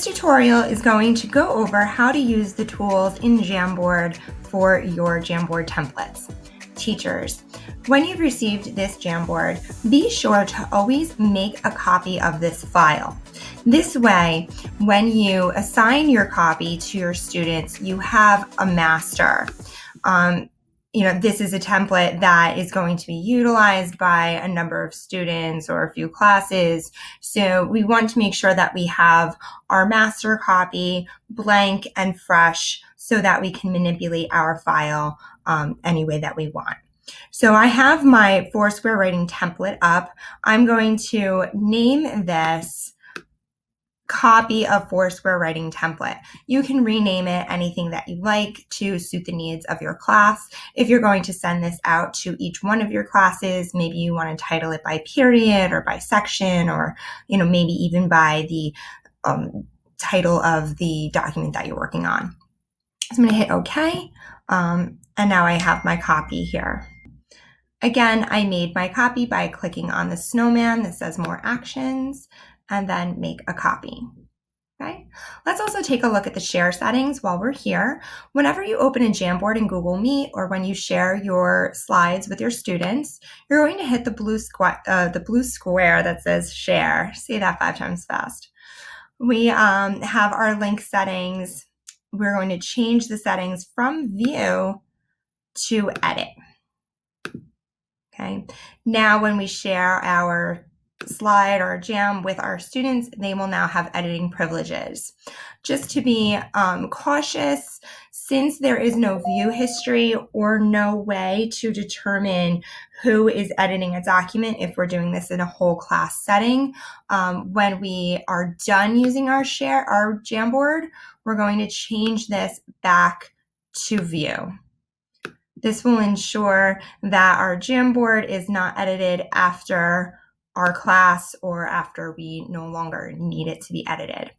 This tutorial is going to go over how to use the tools in Jamboard for your Jamboard templates. Teachers, when you've received this Jamboard, be sure to always make a copy of this file. This way, when you assign your copy to your students, you have a master. This is a template that is going to be utilized by a number of students or a few classes. So we want to make sure that we have our master copy blank and fresh so that we can manipulate our file any way that we want. So I have my Foursquare writing template up. I'm going to name this copy of Foursquare writing template. You can rename it anything that you like to suit the needs of your class. If you're going to send this out to each one of your classes, maybe you want to title it by period or by section, or maybe even by the title of the document that you're working on. So I'm going to hit OK, and now I have my copy here. Again, I made my copy by clicking on the snowman that says More Actions, and then make a copy. Okay. Let's also take a look at the share settings while we're here. Whenever you open a Jamboard in Google Meet, or when you share your slides with your students, you're going to hit the blue square that says Share. Say that 5 times fast. We have our link settings. We're going to change the settings from View to Edit. Okay. Now, when we share our slide or jam with our students, they will now have editing privileges. Just to be cautious, since there is no view history or no way to determine who is editing a document if we're doing this in a whole class setting, when we are done using our Jamboard, we're going to change this back to view. This will ensure that our Jamboard is not edited after our class or after we no longer need it to be edited.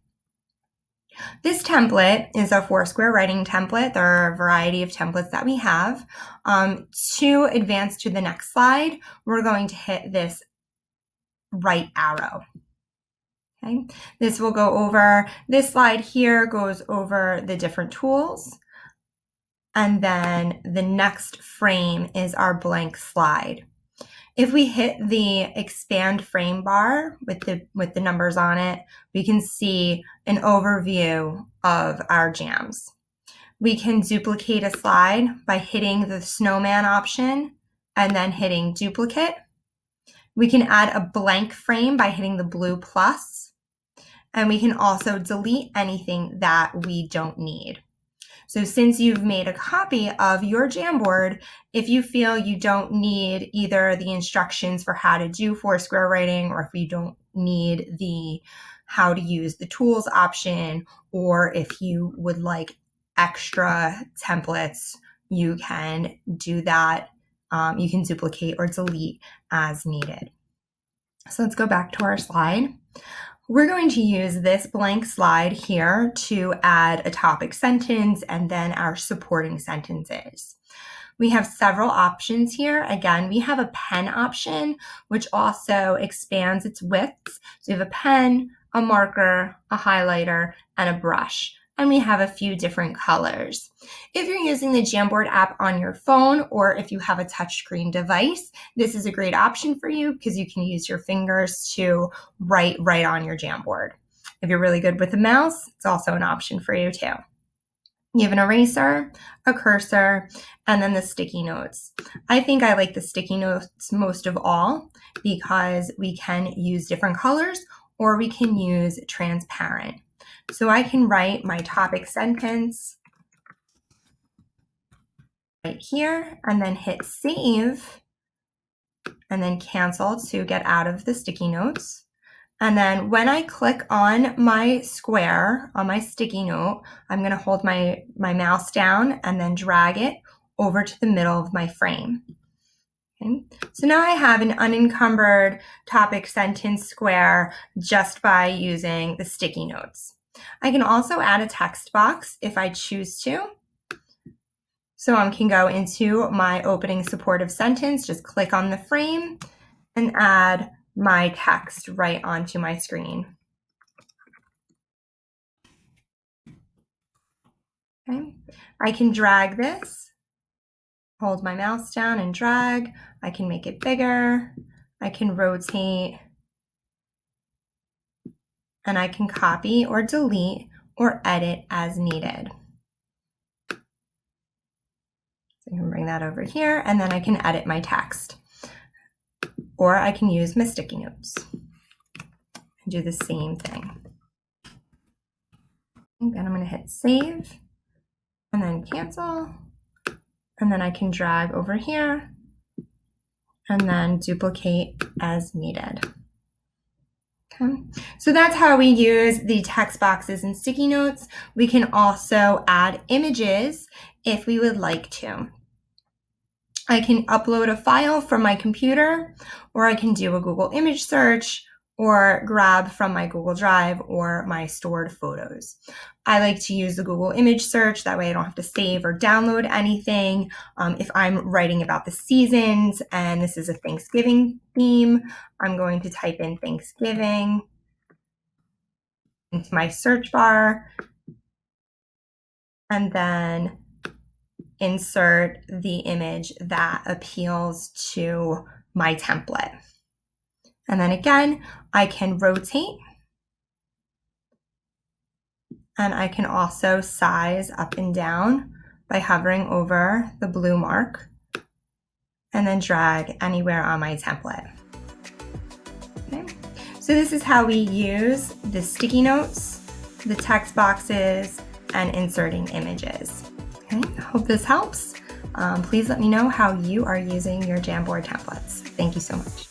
This template is a Foursquare writing template. There are a variety of templates that we have. To advance to the next slide, we're going to hit this right arrow. Okay. This will go over, this slide here goes over the different tools. And then the next frame is our blank slide. If we hit the expand frame bar with the numbers on it, we can see an overview of our jams. We can duplicate a slide by hitting the snowman option and then hitting duplicate. We can add a blank frame by hitting the blue plus. And we can also delete anything that we don't need. So since you've made a copy of your Jamboard, if you feel you don't need either the instructions for how to do Foursquare writing, or if you don't need the how to use the tools option, or if you would like extra templates, you can do that. You can duplicate or delete as needed. So let's go back to our slide. We're going to use this blank slide here to add a topic sentence and then our supporting sentences. We have several options here. Again, we have a pen option, which also expands its width. So we have a pen, a marker, a highlighter, and a brush. And we have a few different colors. If you're using the Jamboard app on your phone, or if you have a touchscreen device, this is a great option for you because you can use your fingers to write right on your Jamboard. If you're really good with the mouse, it's also an option for you too. You have an eraser, a cursor, and then the sticky notes. I think I like the sticky notes most of all because we can use different colors or we can use transparent. So I can write my topic sentence right here and then hit save and then cancel to get out of the sticky notes. And then when I click on my square on my sticky note, I'm going to hold my mouse down and then drag it over to the middle of my frame. Okay. So now I have an unencumbered topic sentence square just by using the sticky notes. I can also add a text box if I choose to. So I can go into my opening supportive sentence, just click on the frame and add my text right onto my screen. I can drag this, hold my mouse down and drag. I can make it bigger. I can rotate, and I can copy or delete or edit as needed. So I can bring that over here, and then I can edit my text. Or I can use my sticky notes and do the same thing. And then I'm going to hit save and then cancel. And then I can drag over here and then duplicate as needed. Okay. So that's how we use the text boxes and sticky notes. We can also add images if we would like to. I can upload a file from my computer, or I can do a Google image search, or grab from my Google Drive or my stored photos. I like to use the Google image search. That way I don't have to save or download anything. If I'm writing about the seasons and this is a Thanksgiving theme, I'm going to type in Thanksgiving into my search bar and then insert the image that appeals to my template. And then again, I can rotate, and I can also size up and down by hovering over the blue mark and then drag anywhere on my template. Okay. So this is how we use the sticky notes, the text boxes, and inserting images. Okay. I hope this helps. Please let me know how you are using your Jamboard templates. Thank you so much.